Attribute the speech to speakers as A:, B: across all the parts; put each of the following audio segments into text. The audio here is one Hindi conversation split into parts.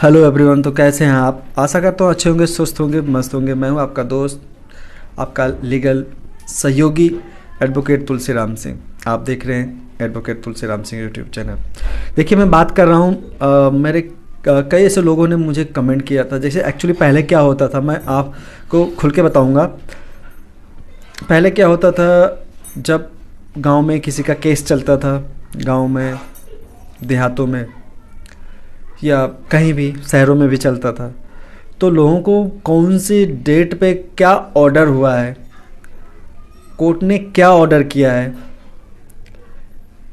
A: Hello everyone. तो कैसे हैं आप? आशा करता हूँ अच्छे होंगे, स्वस्थ होंगे, मस्त होंगे। मैं हूँ आपका दोस्त, आपका लीगल सहयोगी एडवोकेट तुलसीराम सिंह। आप देख रहे हैं advocate Tulsiram Singh YouTube channel. देखिए, मैं बात कर रहा हूँ मेरे कई ऐसे लोगों ने मुझे कमेंट किया था। जैसे एक्चुअली पहले क्या होता था, मैं आपको खुल के बताऊँगा। पहले क्या होता था, जब गांव में किसी का केस चलता था, गांव में, देहातों में या कहीं भी शहरों में भी चलता था, तो लोगों को कौन सी डेट पे क्या ऑर्डर हुआ है, कोर्ट ने क्या ऑर्डर किया है,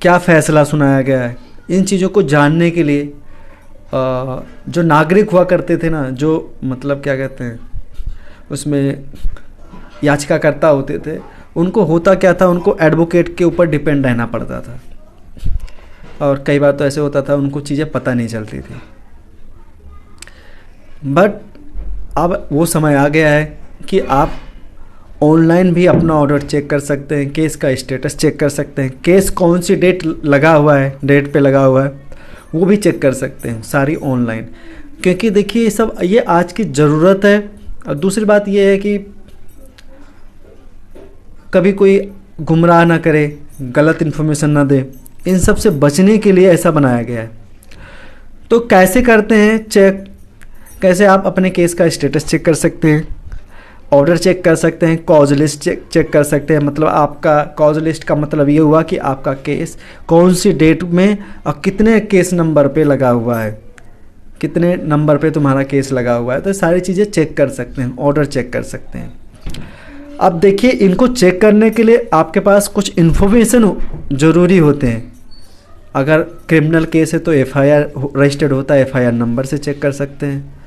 A: क्या फैसला सुनाया गया है, इन चीज़ों को जानने के लिए जो नागरिक हुआ करते थे ना, जो मतलब क्या कहते हैं उसमें याचिकाकर्ता होते थे, उनको होता क्या था, उनको एडवोकेट के ऊपर डिपेंड रहना पड़ता था। और कई बार तो ऐसे होता था उनको चीज़ें पता नहीं चलती थी। बट अब वो समय आ गया है कि आप ऑनलाइन भी अपना ऑर्डर चेक कर सकते हैं, केस का स्टेटस चेक कर सकते हैं, केस कौन सी डेट लगा हुआ है, डेट पे लगा हुआ है, वो भी चेक कर सकते हैं, सारी ऑनलाइन। क्योंकि देखिए, ये आज की ज़रूरत है। और दूसरी बात ये है कि कभी कोई गुमराह ना करे, गलत इन्फॉर्मेशन ना दे, इन सब से बचने के लिए ऐसा बनाया गया है। तो कैसे करते हैं चेक? कैसे आप अपने केस का स्टेटस चेक कर सकते हैं, ऑर्डर चेक कर सकते हैं, कॉज लिस्ट चेक कर सकते हैं। मतलब आपका कॉज लिस्ट का मतलब ये हुआ कि आपका केस कौन सी डेट में और कितने केस नंबर पे लगा हुआ है, कितने नंबर पे तुम्हारा केस लगा हुआ है। तो सारी चीज़ें चेक कर सकते हैं, ऑर्डर चेक कर सकते हैं। अब देखिए, इनको चेक करने के लिए आपके पास कुछ इन्फॉर्मेशन ज़रूरी होते हैं। अगर क्रिमिनल केस है तो एफआईआर रजिस्टर्ड होता है, एफआईआर नंबर से चेक कर सकते हैं।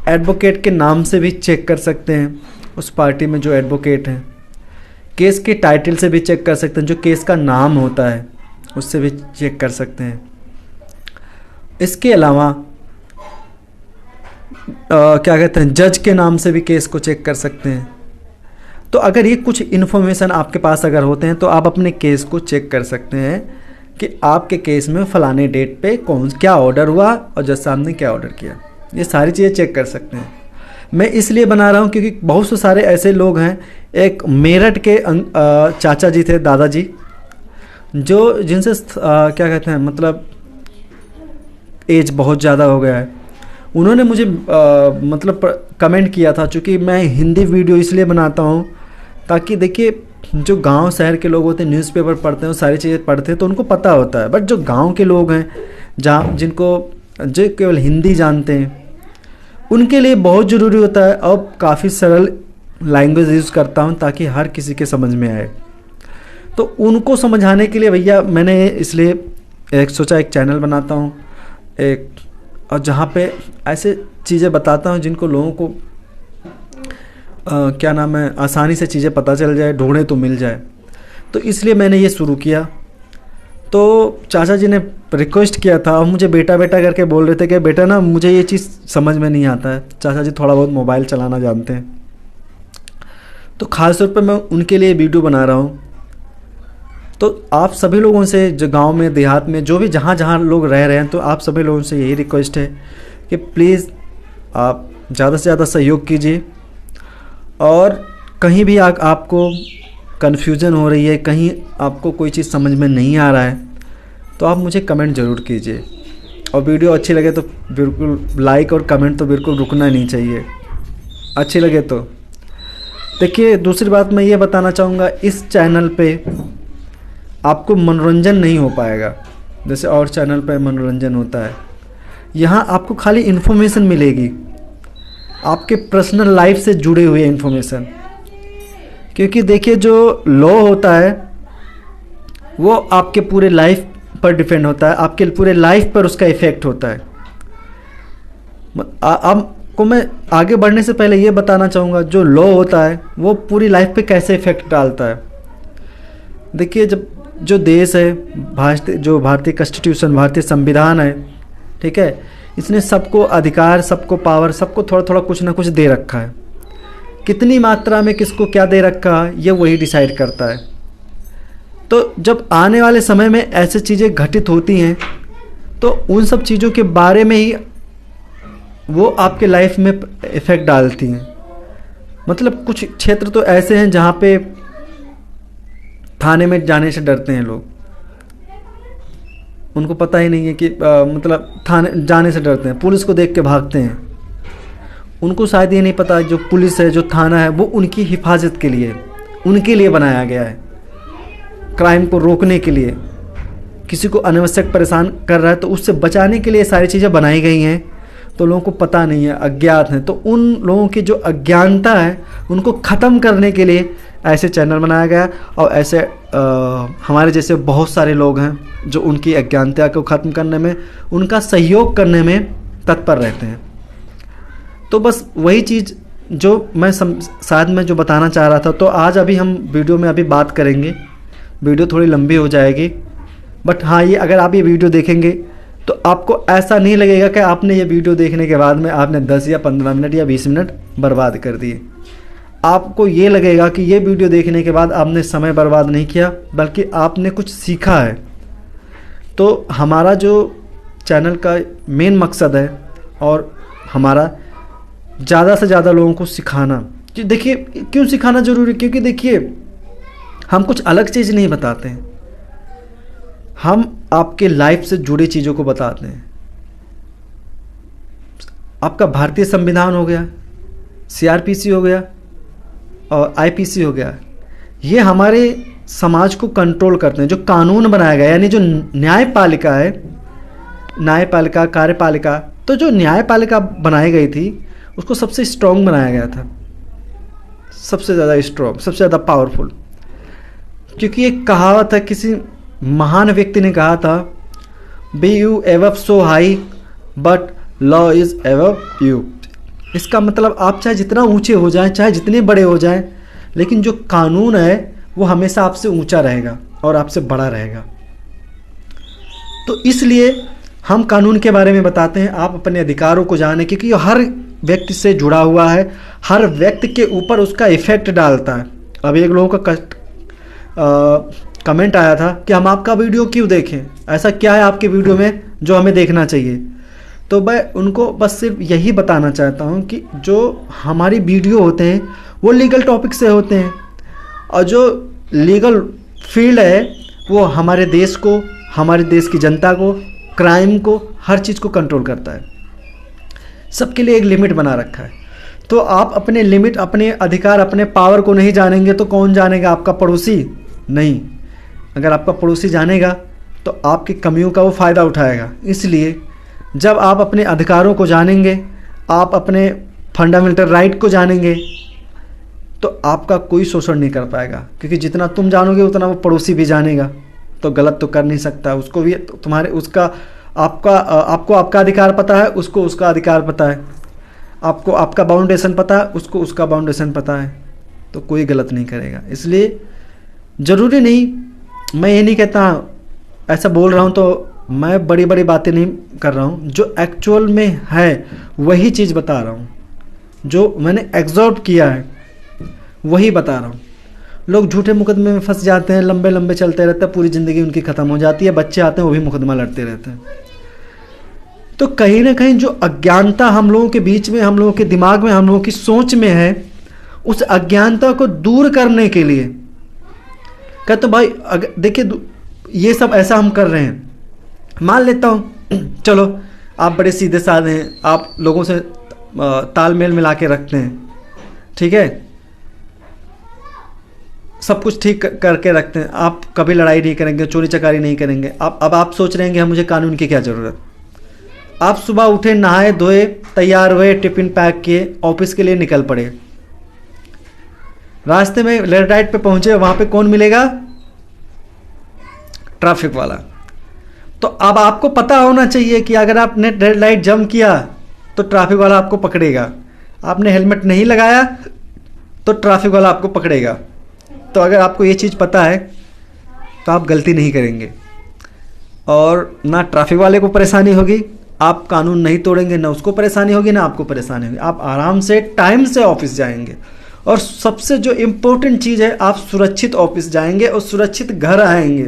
A: एडवोकेट के नाम से भी चेक कर सकते हैं, उस पार्टी में जो एडवोकेट हैं। केस के टाइटल से भी चेक कर सकते हैं, जो केस का नाम होता है उससे भी चेक कर सकते हैं। इसके अलावा क्या कहते हैं, जज के नाम से भी केस को चेक कर सकते हैं। तो अगर ये कुछ इन्फॉर्मेशन आपके पास अगर होते हैं तो आप अपने केस को चेक कर सकते हैं कि आपके केस में फ़लाने डेट पे क्या ऑर्डर हुआ और जज साहब ने क्या ऑर्डर किया। ये सारी चीज़ें चेक कर सकते हैं। मैं इसलिए बना रहा हूँ क्योंकि बहुत से सारे ऐसे लोग हैं। एक मेरठ के चाचा जी थे, दादाजी, जो जिनसे क्या कहते हैं, मतलब एज बहुत ज़्यादा हो गया है। उन्होंने मुझे मतलब कमेंट किया था। चूँकि मैं हिंदी वीडियो इसलिए बनाता हूँ ताकि देखिए, जो गांव शहर के लोग होते हैं न्यूज़पेपर पढ़ते हैं, वो सारी चीज़ें पढ़ते हैं तो उनको पता होता है। बट जो गांव के लोग हैं, जो केवल हिंदी जानते हैं, उनके लिए बहुत ज़रूरी होता है। अब काफ़ी सरल लैंग्वेज यूज़ करता हूँ ताकि हर किसी के समझ में आए। तो उनको समझाने के लिए भैया मैंने इसलिए सोचा एक चैनल बनाता हूँ, और जहाँ पे ऐसे चीज़ें बताता हूँ जिनको लोगों को क्या नाम है, आसानी से चीज़ें पता चल जाए, ढूंढे तो मिल जाए। तो इसलिए मैंने ये शुरू किया। तो चाचा जी ने रिक्वेस्ट किया था, और मुझे बेटा बेटा करके बोल रहे थे कि बेटा ना, मुझे ये चीज़ समझ में नहीं आता है। चाचा जी थोड़ा बहुत मोबाइल चलाना जानते हैं, तो ख़ास तौर पर मैं उनके लिए वीडियो बना रहा हूँ। तो आप सभी लोगों से, जो गांव में, देहात में, जो भी जहाँ जहाँ लोग रह रहे हैं, तो आप सभी लोगों से यही रिक्वेस्ट है कि प्लीज़ आप ज़्यादा से ज़्यादा सहयोग कीजिए। और कहीं भी आपको कन्फ्यूज़न हो रही है, कहीं आपको कोई चीज़ समझ में नहीं आ रहा है, तो आप मुझे कमेंट ज़रूर कीजिए। और वीडियो अच्छी लगे तो बिल्कुल लाइक और कमेंट तो बिल्कुल रुकना नहीं चाहिए, अच्छी लगे तो। देखिए, दूसरी बात मैं ये बताना चाहूँगा, इस चैनल पे आपको मनोरंजन नहीं हो पाएगा जैसे और चैनल पे मनोरंजन होता है। यहाँ आपको खाली इन्फॉर्मेशन मिलेगी, आपके पर्सनल लाइफ से जुड़े हुए इन्फॉर्मेशन। क्योंकि देखिए, जो लॉ होता है वो आपके पूरे लाइफ पर डिपेंड होता है, आपके पूरे लाइफ पर उसका इफ़ेक्ट होता है। आपको मैं आगे बढ़ने से पहले ये बताना चाहूँगा, जो लॉ होता है वो पूरी लाइफ पे कैसे इफ़ेक्ट डालता है। देखिए, जब जो देश है, जो भारतीय कॉन्स्टिट्यूशन, भारतीय संविधान है, ठीक है, इसने सबको अधिकार, सबको पावर, सबको थोड़ा थोड़ा कुछ ना कुछ दे रखा है। कितनी मात्रा में किसको क्या दे रखा है, ये वही डिसाइड करता है। तो जब आने वाले समय में ऐसी चीज़ें घटित होती हैं, तो उन सब चीज़ों के बारे में ही वो आपके लाइफ में इफ़ेक्ट डालती हैं। मतलब कुछ क्षेत्र तो ऐसे हैं जहाँ पे थाने में जाने से डरते हैं लोग, उनको पता ही नहीं है कि मतलब थाने जाने से डरते हैं, पुलिस को देख के भागते हैं। उनको शायद ये नहीं पता जो पुलिस है, जो थाना है, वो उनकी हिफाजत के लिए, उनके लिए बनाया गया है, क्राइम को रोकने के लिए। किसी को अनावश्यक परेशान कर रहा है तो उससे बचाने के लिए सारी चीज़ें बनाई गई हैं। तो लोगों को पता नहीं है, अज्ञात हैं, तो उन लोगों की जो अज्ञानता है उनको ख़त्म करने के लिए ऐसे चैनल बनाया गया। और ऐसे हमारे जैसे बहुत सारे लोग हैं जो उनकी अज्ञानता को ख़त्म करने में, उनका सहयोग करने में तत्पर रहते हैं। तो बस वही चीज़ जो मैं शायद मैं जो बताना चाह रहा था। तो आज अभी हम वीडियो में अभी बात करेंगे, वीडियो थोड़ी लंबी हो जाएगी, बट हाँ, ये अगर आप ये वीडियो देखेंगे तो आपको ऐसा नहीं लगेगा कि आपने ये वीडियो देखने के बाद में आपने 10 या 15 मिनट या 20 मिनट बर्बाद कर दिए। आपको ये लगेगा कि ये वीडियो देखने के बाद आपने समय बर्बाद नहीं किया, बल्कि आपने कुछ सीखा है। तो हमारा जो चैनल का मेन मकसद है, और हमारा ज़्यादा से ज़्यादा लोगों को सिखाना। कि देखिए क्यों सिखाना ज़रूरी, क्योंकि देखिए हम कुछ अलग चीज़ नहीं बताते हैं, हम आपके लाइफ से जुड़ी चीज़ों को बताते हैं। आपका भारतीय संविधान हो गया, CRPC हो गया और IPC हो गया, ये हमारे समाज को कंट्रोल करते हैं। जो कानून बनाया गया, यानी जो न्यायपालिका है, न्यायपालिका, कार्यपालिका, तो जो न्यायपालिका बनाई गई थी उसको सबसे स्ट्रॉन्ग बनाया गया था, सबसे ज़्यादा स्ट्रॉन्ग, सबसे ज़्यादा पावरफुल। क्योंकि एक कहावत है, किसी महान व्यक्ति ने कहा था, बी यू एव सो हाई बट लॉ इज़ एव यू। इसका मतलब आप चाहे जितना ऊंचे हो जाएं, चाहे जितने बड़े हो जाएं, लेकिन जो कानून है वो हमेशा आपसे ऊंचा रहेगा और आपसे बड़ा रहेगा। तो इसलिए हम कानून के बारे में बताते हैं, आप अपने अधिकारों को जानें, क्योंकि ये हर व्यक्ति से जुड़ा हुआ है, हर व्यक्ति के ऊपर उसका इफ़ेक्ट डालता है। अब एक लोगों का कमेंट आया था कि हम आपका वीडियो क्यों देखें, ऐसा क्या है आपके वीडियो में जो हमें देखना चाहिए। तो मैं उनको बस सिर्फ यही बताना चाहता हूँ कि जो हमारी वीडियो होते हैं वो लीगल टॉपिक से होते हैं, और जो लीगल फील्ड है वो हमारे देश को, हमारे देश की जनता को, क्राइम को, हर चीज़ को कंट्रोल करता है। सबके लिए एक लिमिट बना रखा है। तो आप अपने लिमिट, अपने अधिकार, अपने पावर को नहीं जानेंगे तो कौन जानेगा? आपका पड़ोसी नहीं। अगर आपका पड़ोसी जानेगा तो आपकी कमियों का वो फ़ायदा उठाएगा। इसलिए जब आप अपने अधिकारों को जानेंगे, आप अपने फंडामेंटल राइट को जानेंगे, तो आपका कोई शोषण नहीं कर पाएगा, क्योंकि जितना तुम जानोगे उतना वो पड़ोसी भी जानेगा। तो गलत तो कर नहीं सकता, उसको भी तुम्हारे उसका आपको आपका अधिकार पता है, उसको उसका अधिकार पता है, आपको आपका बाउंडेशन पता है, उसको उसका बाउंडेशन पता है, तो कोई गलत नहीं करेगा। इसलिए ज़रूरी नहीं, मैं ये नहीं कहता ऐसा बोल रहा हूँ तो मैं बड़ी बड़ी बातें नहीं कर रहा हूँ, जो एक्चुअल में है वही चीज़ बता रहा हूँ, जो मैंने एब्जॉर्ब किया है वही बता रहा हूँ। लोग झूठे मुकदमे में फंस जाते हैं, लंबे लंबे चलते रहते हैं, पूरी ज़िंदगी उनकी ख़त्म हो जाती है। बच्चे आते हैं वो भी मुकदमा लड़ते रहते हैं। तो कहीं ना कहीं जो अज्ञानता हम लोगों के बीच में, हम लोगों के दिमाग में, हम लोगों की सोच में है, उस अज्ञानता को दूर करने के लिए कहते तो भाई अगर देखिए ये सब ऐसा हम कर रहे हैं, मान लेता हूँ चलो आप बड़े सीधे साधे हैं, आप लोगों से तालमेल मिला के रखते हैं, ठीक है, सब कुछ ठीक करके रखते हैं, आप कभी लड़ाई नहीं करेंगे, चोरी चकारी नहीं करेंगे। अब आप सोच रहे हैं कि मुझे कानून की क्या ज़रूरत। आप सुबह उठे, नहाए धोए, तैयार हुए, टिफिन पैक किए, ऑफिस के लिए निकल पड़े। रास्ते में रेड लाइट पे पहुंचे, वहां पे कौन मिलेगा? ट्रैफिक वाला। तो अब आपको पता होना चाहिए कि अगर आपने रेड लाइट जंप किया तो ट्रैफिक वाला आपको पकड़ेगा, आपने हेलमेट नहीं लगाया तो ट्रैफिक वाला आपको पकड़ेगा। तो अगर आपको ये चीज़ पता है तो आप गलती नहीं करेंगे, और ना ट्रैफिक वाले को परेशानी होगी, आप कानून नहीं तोड़ेंगे, ना उसको परेशानी होगी, ना आपको परेशानी होगी। आप आराम से टाइम से ऑफिस जाएंगे, और सबसे जो इम्पोर्टेंट चीज़ है, आप सुरक्षित ऑफिस जाएंगे और सुरक्षित घर आएंगे।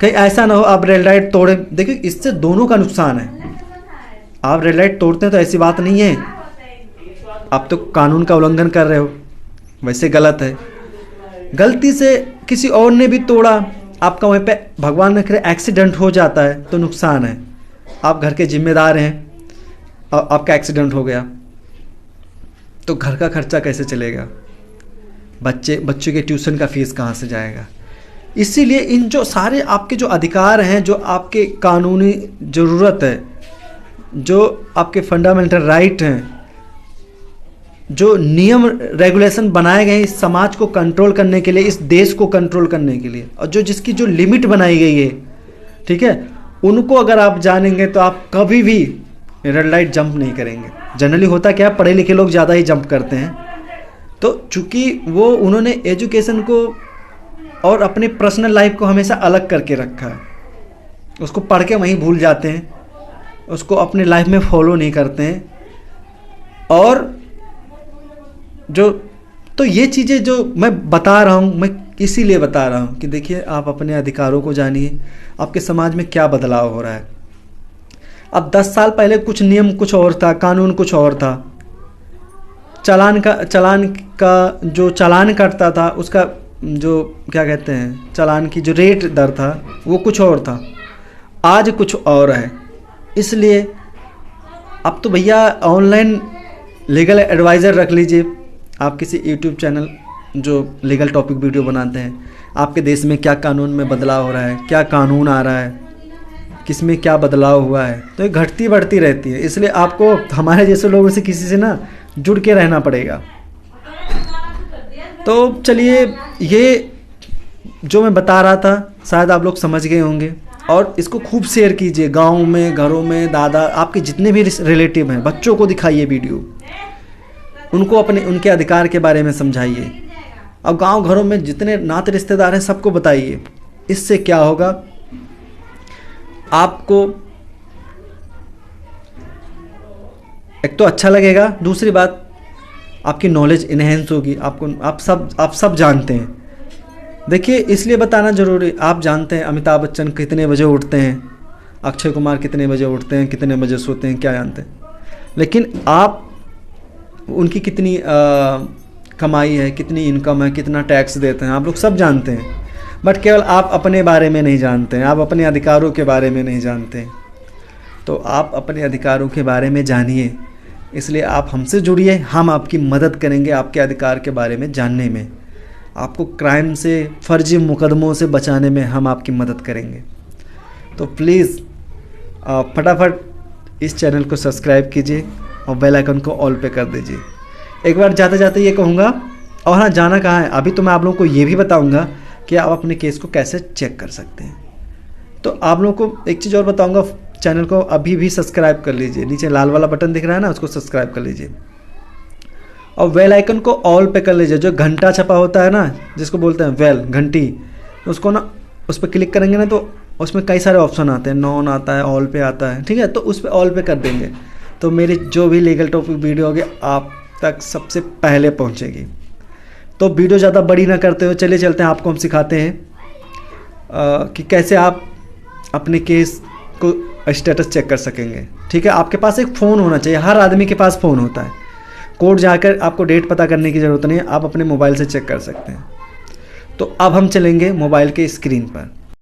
A: कहीं ऐसा ना हो आप रेड लाइट तोड़े। देखिए इससे दोनों का नुकसान है, आप रेड लाइट तोड़ते हैं तो ऐसी बात नहीं है, आप तो कानून का उल्लंघन कर रहे हो, वैसे गलत है। गलती से किसी और ने भी तोड़ा, आपका वहीं पे भगवान न करे एक्सीडेंट हो जाता है तो नुकसान है, आप घर के जिम्मेदार हैं और आपका एक्सीडेंट हो गया तो घर का खर्चा कैसे चलेगा, बच्चे के ट्यूशन का फीस कहाँ से जाएगा। इसीलिए इन जो सारे आपके जो अधिकार हैं, जो आपके कानूनी ज़रूरत है, जो आपके फंडामेंटल राइट हैं, जो नियम रेगुलेशन बनाए गए हैं इस समाज को कंट्रोल करने के लिए, इस देश को कंट्रोल करने के लिए, और जिसकी जो लिमिट बनाई गई है, ठीक है, उनको अगर आप जानेंगे तो आप कभी भी रेड लाइट जंप नहीं करेंगे। जनरली होता क्या है, पढ़े लिखे लोग ज़्यादा ही जंप करते हैं, तो चूँकि वो उन्होंने एजुकेशन को और अपने पर्सनल लाइफ को हमेशा अलग करके रखा है, उसको पढ़ के वहीं भूल जाते हैं, उसको अपने लाइफ में फॉलो नहीं करते हैं। और तो ये चीज़ें जो मैं बता रहा हूँ, मैं इसीलिए बता रहा हूँ कि देखिए आप अपने अधिकारों को जानिए, आपके समाज में क्या बदलाव हो रहा है। अब 10 साल पहले कुछ नियम कुछ और था, कानून कुछ और था, चालान का जो चालान कटता था उसका जो क्या कहते हैं, चालान की जो रेट दर था वो कुछ और था, आज कुछ और है। इसलिए अब तो भैया ऑनलाइन लीगल एडवाइज़र रख लीजिए, आप किसी यूट्यूब चैनल जो लीगल टॉपिक वीडियो बनाते हैं, आपके देश में क्या कानून में बदलाव हो रहा है, क्या कानून आ रहा है, किस में क्या बदलाव हुआ है, तो ये घटती बढ़ती रहती है। इसलिए आपको हमारे जैसे लोगों से किसी से ना जुड़ के रहना पड़ेगा। तो चलिए, ये जो मैं बता रहा था शायद आप लोग समझ गए होंगे, और इसको खूब शेयर कीजिए, गांव में, घरों में, दादा, आपके जितने भी रिलेटिव हैं, बच्चों को दिखाइए वीडियो, उनको उनके अधिकार के बारे में समझाइए। अब गांव घरों में जितने नाते रिश्तेदार हैं सबको बताइए। इससे क्या होगा, आपको एक तो अच्छा लगेगा, दूसरी बात आपकी नॉलेज इन्हेंस होगी। आप सब जानते हैं। देखिए, इसलिए बताना ज़रूरी, आप जानते हैं अमिताभ बच्चन कितने बजे उठते हैं, अक्षय कुमार कितने बजे उठते हैं, कितने बजे सोते हैं, क्या जानते हैं, लेकिन आप उनकी कितनी कमाई है, कितनी इनकम है, कितना टैक्स देते हैं, आप लोग सब जानते हैं। बट केवल आप अपने बारे में नहीं जानते हैं, आप अपने अधिकारों के बारे में नहीं जानते हैं। तो आप अपने अधिकारों के बारे में जानिए, इसलिए आप हमसे जुड़िए, हम आपकी मदद करेंगे आपके अधिकार के बारे में जानने में, आपको क्राइम से, फर्जी मुकदमों से बचाने में हम आपकी मदद करेंगे। तो प्लीज़ फटाफट इस चैनल को सब्सक्राइब कीजिए और बेल आइकन को ऑल पे कर दीजिए। एक बार जाते जाते ये कहूँगा, और हाँ, जाना कहाँ है अभी तो मैं आप लोगों को ये भी बताऊँगा कि आप अपने केस को कैसे चेक कर सकते हैं। तो आप लोगों को एक चीज़ और बताऊँगा, चैनल को अभी भी सब्सक्राइब कर लीजिए, नीचे लाल वाला बटन दिख रहा है ना, उसको सब्सक्राइब कर लीजिए और बेल आइकन को ऑल पे कर लीजिए। जो घंटा छपा होता है ना, जिसको बोलते हैं बेल, घंटी, उसको ना उस पर क्लिक करेंगे ना तो उसमें कई सारे ऑप्शन आते हैं, नॉन आता है, ऑल पे आता है, ठीक है, तो उस पर ऑल पे कर देंगे तो मेरी जो भी लीगल टॉपिक वीडियो होगी आप तक सबसे पहले पहुंचेगी। तो वीडियो ज़्यादा बड़ी ना करते हो, चले चलते हैं, आपको हम सिखाते हैं कि कैसे आप अपने केस को स्टेटस चेक कर सकेंगे। ठीक है, आपके पास एक फ़ोन होना चाहिए, हर आदमी के पास फ़ोन होता है, कोर्ट जाकर आपको डेट पता करने की ज़रूरत नहीं है, आप अपने मोबाइल से चेक कर सकते हैं। तो अब हम चलेंगे मोबाइल के स्क्रीन पर।